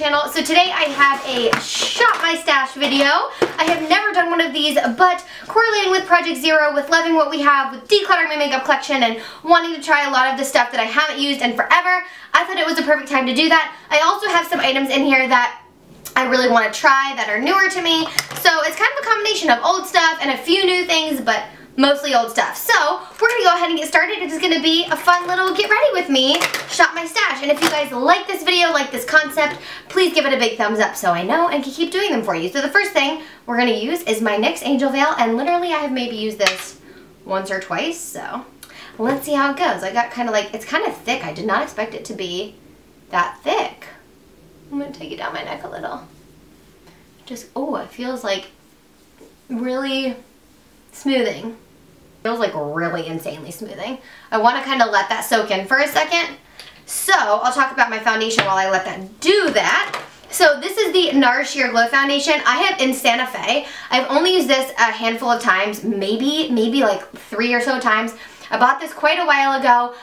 channel. So today I have a shop my stash video. I have never done one of these, but correlating with Project Zero, with loving what we have, with decluttering my makeup collection, and wanting to try a lot of the stuff that I haven't used in forever, I thought it was a perfect time to do that. I also have some items in here that I really want to try that are newer to me. So it's kind of a combination of old stuff and a few new things, but mostly old stuff. So we're going to go ahead and get started. It's going to be a fun little get ready with me, shop my stash. And if you guys like this video, like this concept, please give it a big thumbs up so I know and can keep doing them for you. So the first thing we're going to use is my NYX Angel Veil, and literally I have maybe used this once or twice, so let's see how it goes. I got kind of like, it's kind of thick. I did not expect it to be that thick. I'm going to take it down my neck a little. Just, oh, it feels like really smoothing. Feels like really insanely smoothing. I want to kind of let that soak in for a second. So I'll talk about my foundation while I let that do that. So this is the NARS Sheer Glow Foundation. I have in Santa Fe. I've only used this a handful of times, maybe like 3 or so times. I bought this quite a while ago.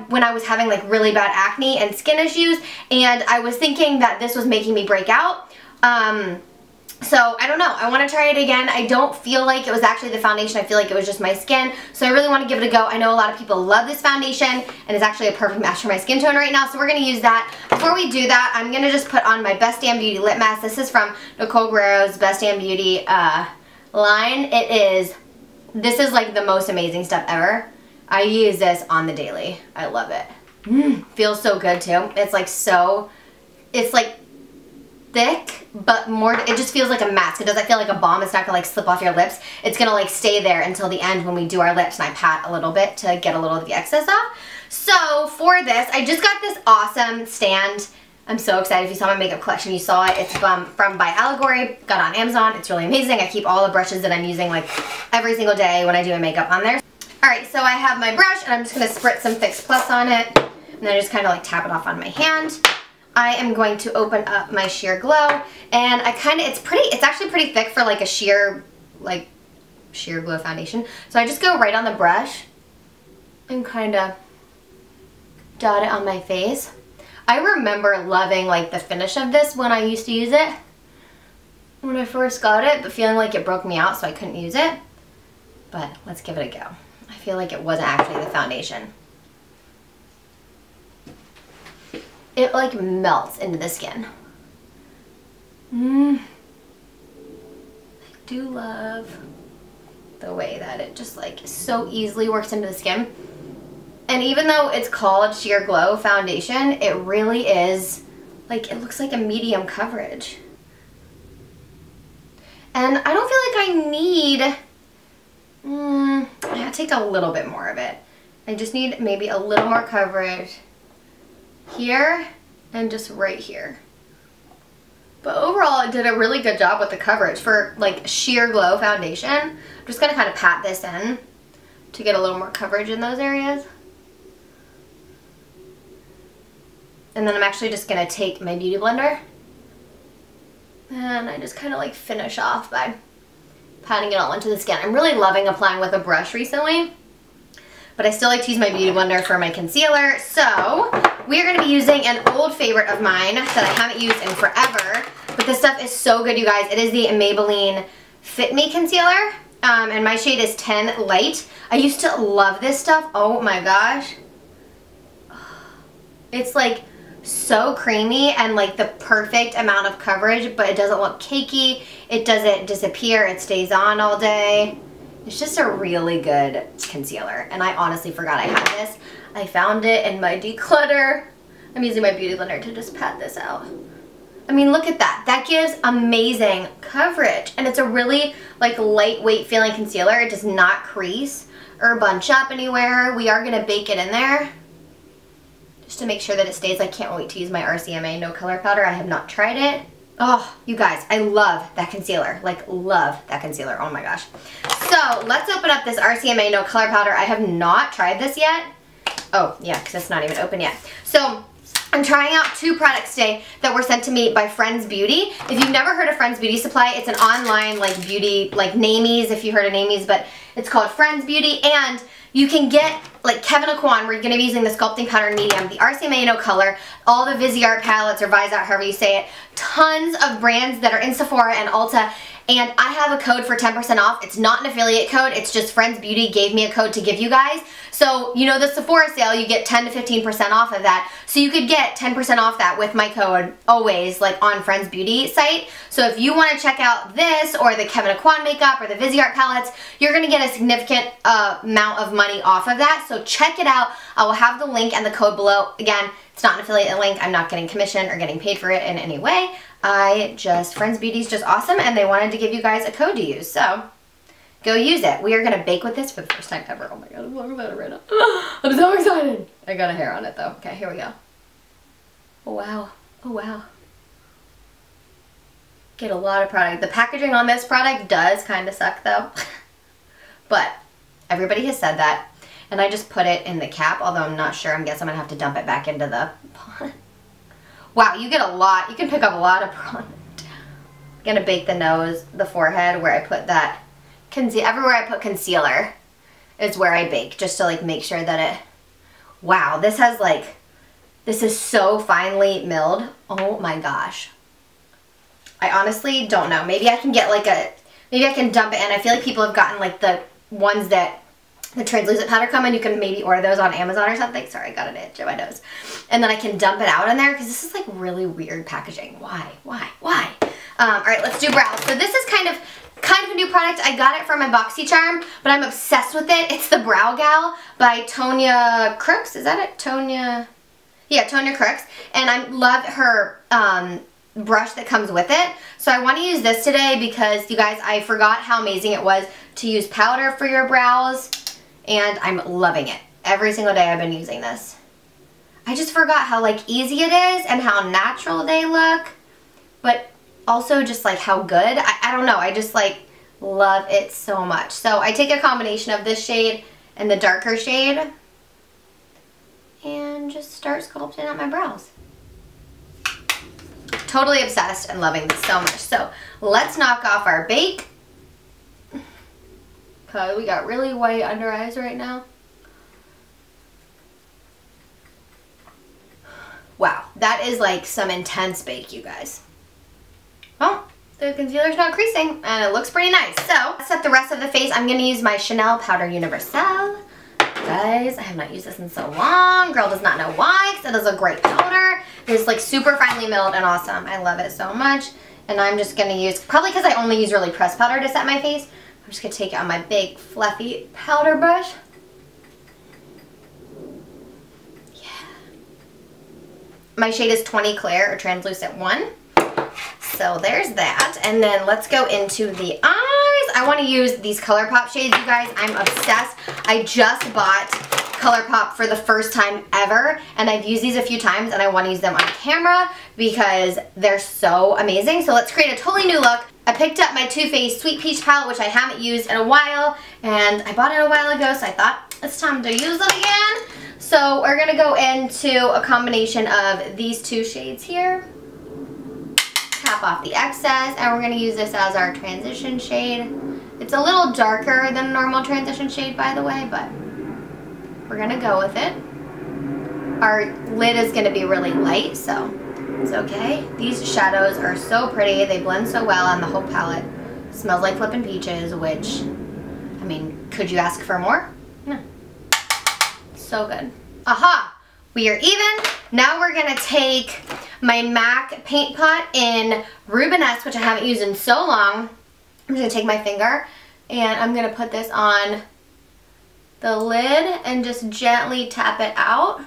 When I was having like really bad acne and skin issues, and I was thinking that this was making me break out. So I don't know, I want to try it again. I don't feel like it was actually the foundation, I feel like it was just my skin, so I really want to give it a go. I know a lot of people love this foundation, and it's actually a perfect match for my skin tone right now, so we're going to use that. Before we do that, I'm going to just put on my Best Damn Beauty lip mask. This is from Nicole Guerrero's Best Damn Beauty line. This is like the most amazing stuff ever. I use this on the daily. I love it. Feels so good too. It's like it's like thick, but more, it just feels like a mask. It doesn't feel like a balm. It's not gonna like slip off your lips. It's gonna like stay there until the end when we do our lips, and I pat a little bit to get a little of the excess off. So for this, I just got this awesome stand. I'm so excited. If you saw my makeup collection, you saw it. It's from By Allegory. Got on Amazon. It's really amazing. I keep all the brushes that I'm using like every single day when I do my makeup on there. Alright, so I have my brush, and I'm just gonna spritz some Fix Plus on it, and then I just kind of like tap it off on my hand. I am going to open up my Sheer Glow, and it's actually pretty thick for like a sheer glow foundation. So I just go right on the brush and kind of dot it on my face. I remember loving like the finish of this when I used to use it when I first got it, but feeling like it broke me out, so I couldn't use it. But let's give it a go. I feel like it wasn't actually the foundation. It like melts into the skin. I do love the way that it just like so easily works into the skin. And even though it's called Sheer Glow Foundation, it really is like, it looks like a medium coverage. And I don't feel like I need, I have to take a little bit more of it. I just need maybe a little more coverage here and just right here. But overall, it did a really good job with the coverage for like Sheer Glow foundation. I'm just gonna kind of pat this in to get a little more coverage in those areas. And then I'm actually just gonna take my beauty blender, and I just kind of like finish off by patting it all into the skin. I'm really loving applying with a brush recently, but I still like to use my beauty blender for my concealer. So we are going to be using an old favorite of mine that I haven't used in forever, but this stuff is so good, you guys. It is the Maybelline Fit Me Concealer, and my shade is 10 Light. I used to love this stuff. Oh my gosh. It's like so creamy and like the perfect amount of coverage, but it doesn't look cakey. It doesn't disappear. It stays on all day. It's just a really good concealer, and I honestly forgot I had this. I found it in my declutter. I'm using my beauty blender to just pat this out. I mean, look at that. That gives amazing coverage, and it's a really like lightweight feeling concealer. It does not crease or bunch up anywhere. We are gonna bake it in there just to make sure that it stays. I can't wait to use my RCMA No Color Powder. I have not tried it. Oh, you guys, I love that concealer. Like, love that concealer. Oh my gosh. So, let's open up this RCMA No Color Powder. I have not tried this yet. Oh, yeah, because it's not even open yet. So, I'm trying out 2 products today that were sent to me by Friends Beauty. If you've never heard of Friends Beauty Supply, it's an online like beauty, like Namies, if you heard of Namies, but it's called Friends Beauty, and you can get like Kevin Aquan, we're going to be using the Sculpting Powder Medium, the RCMA No Color, all the Viseart palettes, or Viseart, however you say it, tons of brands that are in Sephora and Ulta, and I have a code for 10% off. It's not an affiliate code, it's just Friends Beauty gave me a code to give you guys. So, you know the Sephora sale, you get 10 to 15% off of that. So you could get 10% off that with my code always, like on Friends Beauty site. So if you want to check out this or the Kevin Aquan makeup or the Viseart palettes, you're going to get a significant amount of money off of that. So check it out. I will have the link and the code below. Again, it's not an affiliate link. I'm not getting commission or getting paid for it in any way. Friends Beauty is just awesome, and they wanted to give you guys a code to use, so go use it. We are going to bake with this for the first time ever. Oh my god, I'm so excited right now. I'm so excited. I got a hair on it though. Okay, here we go. Oh wow. Oh wow. Get a lot of product. The packaging on this product does kind of suck though. But everybody has said that. And I just put it in the cap, although I'm not sure. I guess I'm going to have to dump it back into the pot. Wow, you get a lot. You can pick up a lot of product. I'm going to bake the nose, the forehead, where I put that everywhere I put concealer is where I bake, just to like make sure that it, wow, this has like, this is so finely milled. Oh my gosh. I honestly don't know. Maybe I can get like maybe I can dump it in. I feel like people have gotten like the ones that the translucent powder come in. You can maybe order those on Amazon or something. Sorry, I got an itch in my nose. And then I can dump it out in there because this is like really weird packaging. Why? All right, let's do brows. So this is kind of a new product. I got it from my BoxyCharm, but I'm obsessed with it. It's the Brow Gal by Tonya Crooks. Is that it? Tonya? Yeah, Tonya Crooks. And I love her brush that comes with it. So I want to use this today because, you guys, I forgot how amazing it was to use powder for your brows, and I'm loving it. Every single day I've been using this. I just forgot how like easy it is and how natural they look, but also just like how good. I don't know, I just like love it so much. So I take a combination of this shade and the darker shade and just start sculpting out my brows. Totally obsessed and loving this so much. So let's knock off our bake, because we got really white under eyes right now. Wow, that is like some intense bake, you guys. Well, the concealer's not creasing, and it looks pretty nice. So, to set the rest of the face, I'm going to use my Chanel Powder Universelle. Guys, I have not used this in so long. Girl does not know why, because it is a great powder. It's like super finely milled and awesome. I love it so much. And I'm just going to use, probably because I only use really pressed powder to set my face, I'm just going to take it on my big fluffy powder brush. My shade is 20 Clear, or Translucent 1. So there's that. And then let's go into the eyes. I want to use these ColourPop shades, you guys. I'm obsessed. I just bought ColourPop for the first time ever, and I've used these a few times, and I want to use them on camera because they're so amazing. So let's create a totally new look. I picked up my Too Faced Sweet Peach palette, which I haven't used in a while, and I bought it a while ago, so I thought it's time to use it again. So we're going to go into a combination of these two shades here. Tap off the excess, and we're going to use this as our transition shade. It's a little darker than a normal transition shade, by the way, but we're going to go with it. Our lid is going to be really light, so it's okay. These shadows are so pretty. They blend so well on the whole palette. Smells like flippin' peaches, which, I mean, could you ask for more? No. So good. Aha! We are even. Now we're going to take my MAC paint pot in Rubenesque, which I haven't used in so long. I'm just going to take my finger and I'm going to put this on the lid and just gently tap it out.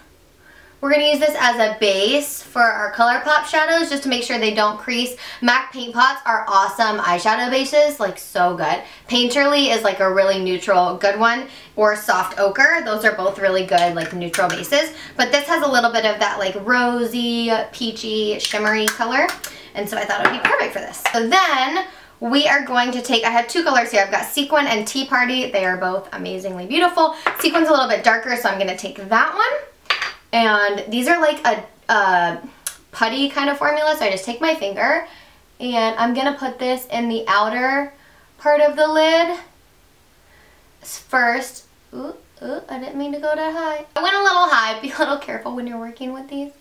We're going to use this as a base for our ColourPop shadows just to make sure they don't crease. MAC paint pots are awesome eyeshadow bases, like so good. Painterly is like a really neutral good one, or Soft Ochre. Those are both really good like neutral bases. But this has a little bit of that like rosy, peachy, shimmery color. And so I thought it would be perfect for this. So then we are going to take, I have two colors here. I've got Sequin and Tea Party. They are both amazingly beautiful. Sequin's a little bit darker, so I'm going to take that one. And these are like a putty kind of formula, so I just take my finger and I'm going to put this in the outer part of the lid first. Ooh, Oh, I didn't mean to go that high. I went a little high. Be a little careful when you're working with these.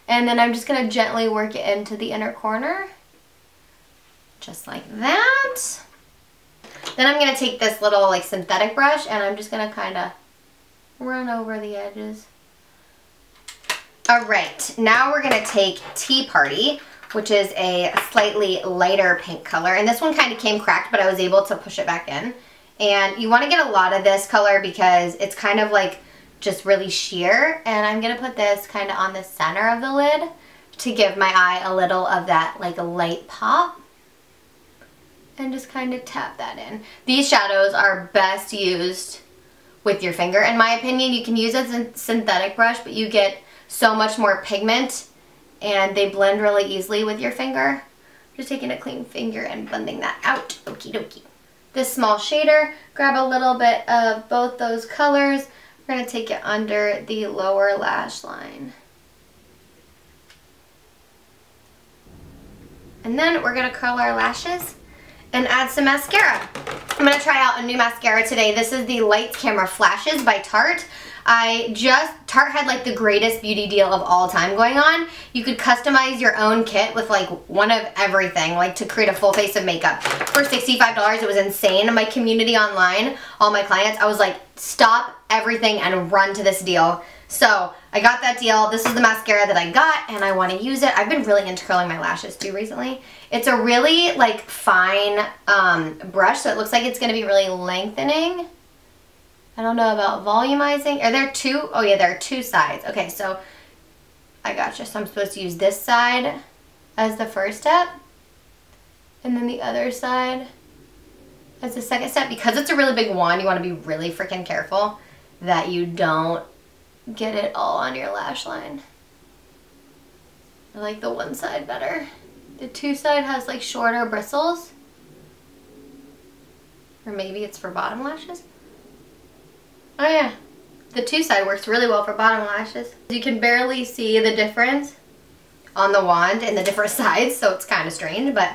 And then I'm just going to gently work it into the inner corner. Just like that. Then I'm going to take this little like synthetic brush and I'm just going to kind of run over the edges. Alright, now we're going to take Tea Party, which is a slightly lighter pink color. And this one kind of came cracked, but I was able to push it back in. And you want to get a lot of this color because it's kind of like just really sheer. And I'm going to put this kind of on the center of the lid to give my eye a little of that like a light pop. And just kind of tap that in. These shadows are best used with your finger, in my opinion. You can use a synthetic brush, but you get so much more pigment and they blend really easily with your finger. Just taking a clean finger and blending that out. Okie dokie. This small shader, grab a little bit of both those colors. We're going to take it under the lower lash line. And then we're going to curl our lashes and add some mascara. I'm going to try out a new mascara today. This is the Lights Camera Flashes by Tarte. Tarte had like the greatest beauty deal of all time going on. You could customize your own kit with like one of everything, like to create a full face of makeup. For $65, it was insane. My community online, all my clients, I was like, stop everything and run to this deal. So I got that deal. This is the mascara that I got and I want to use it. I've been really into curling my lashes too recently. It's a really like fine brush, so it looks like it's going to be really lengthening. I don't know about volumizing. Are there two? Oh yeah, there are two sides. Okay, so I gotcha. So I'm supposed to use this side as the first step and then the other side as the second step. Because it's a really big wand, you want to be really freaking careful that you don't get it all on your lash line. I like the one side better. The two side has like shorter bristles. Or maybe it's for bottom lashes. Oh yeah, the two side works really well for bottom lashes. You can barely see the difference on the wand and the different sides, so it's kind of strange, but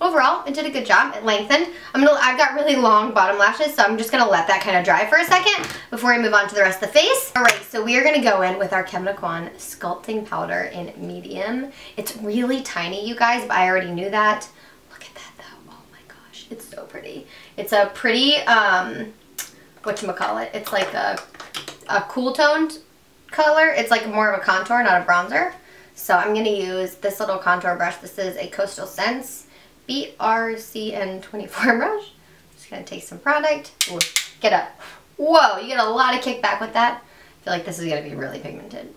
overall, it did a good job. It lengthened. I've got really long bottom lashes, so I'm just gonna let that kind of dry for a second before I move on to the rest of the face. All right, so we are gonna go in with our Kem Naquan Sculpting Powder in medium. It's really tiny, you guys, but I already knew that. Look at that though, oh my gosh, it's so pretty. It's a pretty, whatchamacallit, it's like a cool toned color. It's like more of a contour, not a bronzer. So I'm gonna use this little contour brush. This is a Coastal Scents BRCN24 brush. Just gonna take some product. Ooh, get up. Whoa, you get a lot of kickback with that. I feel like this is gonna be really pigmented.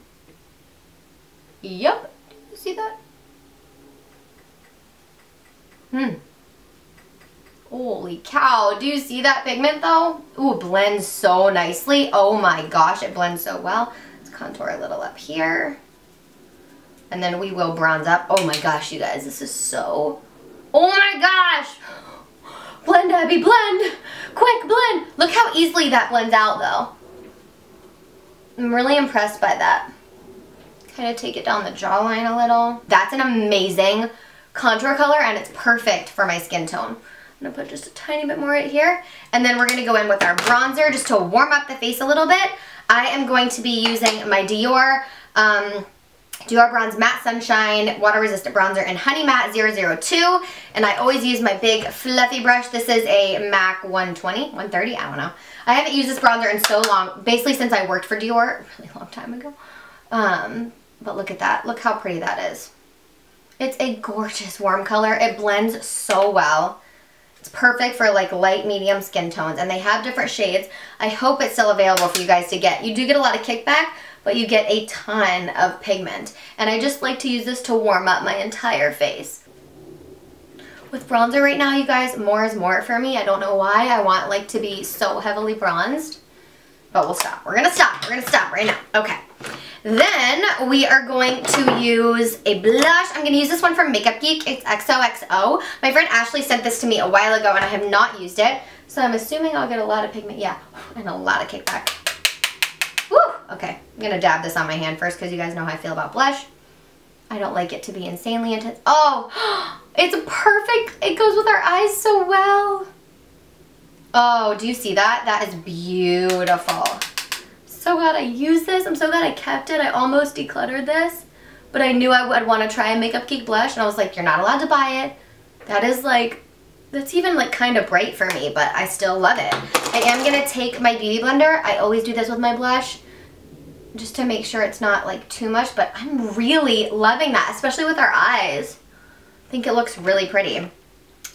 Yep, you see that? Holy cow, do you see that pigment though? Ooh, it blends so nicely. Oh my gosh, it blends so well. Let's contour a little up here. And then we will bronze up. Oh my gosh, you guys, this is so... Oh my gosh! Blend, Abby, blend! Quick, blend! Look how easily that blends out though. I'm really impressed by that. Kind of take it down the jawline a little. That's an amazing contour color and it's perfect for my skin tone. I'm gonna put just a tiny bit more right here. And then we're gonna go in with our bronzer just to warm up the face a little bit. I am going to be using my Dior Bronze Matte Sunshine Water Resistant Bronzer in Honey Matte 002. And I always use my big fluffy brush. This is a MAC 120, 130, I don't know. I haven't used this bronzer in so long, basically since I worked for Dior, a really long time ago. But look at that, look how pretty that is. It's a gorgeous warm color. It blends so well. It's perfect for like light, medium skin tones, and they have different shades. I hope it's still available for you guys to get. You do get a lot of kickback, but you get a ton of pigment. And I just like to use this to warm up my entire face. With bronzer right now, you guys, more is more for me. I don't know why I want like to be so heavily bronzed, but we'll stop. We're gonna stop. We're gonna stop right now. Okay. Then we are going to use a blush. I'm going to use this one from Makeup Geek. It's XOXO. My friend Ashley sent this to me a while ago and I have not used it. So I'm assuming I'll get a lot of pigment. Yeah, and a lot of kickback. Woo! Okay, I'm going to dab this on my hand first because you guys know how I feel about blush. I don't like it to be insanely intense. Oh, it's perfect. It goes with our eyes so well. Oh, do you see that? That is beautiful. So glad I used this. I'm so glad I kept it. I almost decluttered this, but I knew I would want to try a Makeup Geek blush, and I was like, you're not allowed to buy it. That is like, that's even like kind of bright for me, but I still love it. I am going to take my Beauty Blender. I always do this with my blush, just to make sure it's not like too much, but I'm really loving that, especially with our eyes. I think it looks really pretty.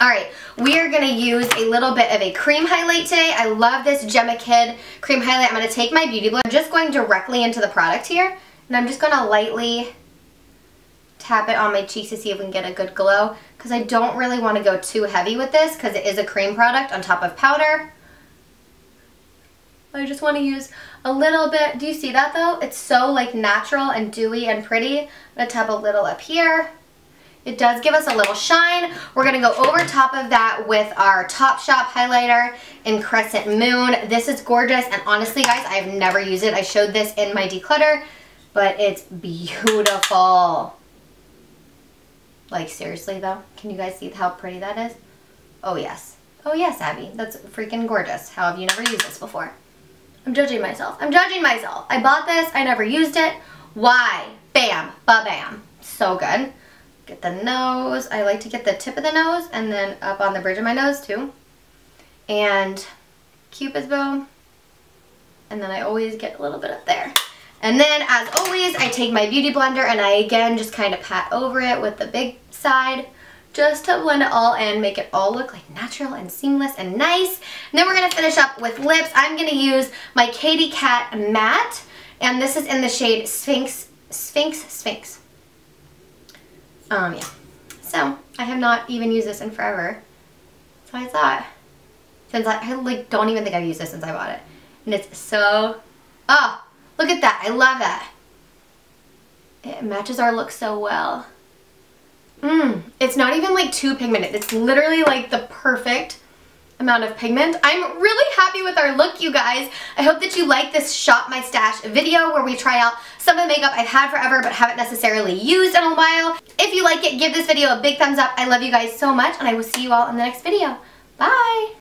Alright, we are going to use a little bit of a cream highlight today. I love this Gemma Kid cream highlight. I'm going to take my Beauty Blender. I'm just going directly into the product here, and I'm just going to lightly tap it on my cheeks to see if we can get a good glow, because I don't really want to go too heavy with this because it is a cream product on top of powder. I just want to use a little bit. Do you see that though? It's so like natural and dewy and pretty. I'm going to tap a little up here. It does give us a little shine. We're going to go over top of that with our Topshop highlighter in Crescent Moon. This is gorgeous, and honestly guys, I've never used it. I showed this in my declutter, but it's beautiful. Like seriously though, can you guys see how pretty that is? Oh yes. Oh yes, Abby. That's freaking gorgeous. How have you never used this before? I'm judging myself. I'm judging myself. I bought this. I never used it. Why? Bam. Ba-bam. So good. Get the nose. I like to get the tip of the nose and then up on the bridge of my nose too. And Cupid's bow. And then I always get a little bit up there. And then as always, I take my Beauty Blender and I again just kind of pat over it with the big side just to blend it all in, make it all look like natural and seamless and nice. And then we're going to finish up with lips. I'm going to use my Katy Kat Matte, and this is in the shade Sphinx. Yeah. So, I have not even used this in forever. So I thought, since I like don't even think I've used this since I bought it. And it's so, oh, look at that. I love that. It matches our look so well. It's not even like too pigmented. It's literally like the perfect amount of pigment. I'm really happy with our look, you guys. I hope that you like this Shop My Stash video where we try out some of the makeup I've had forever but haven't necessarily used in a while. If you like it, give this video a big thumbs up. I love you guys so much, and I will see you all in the next video. Bye!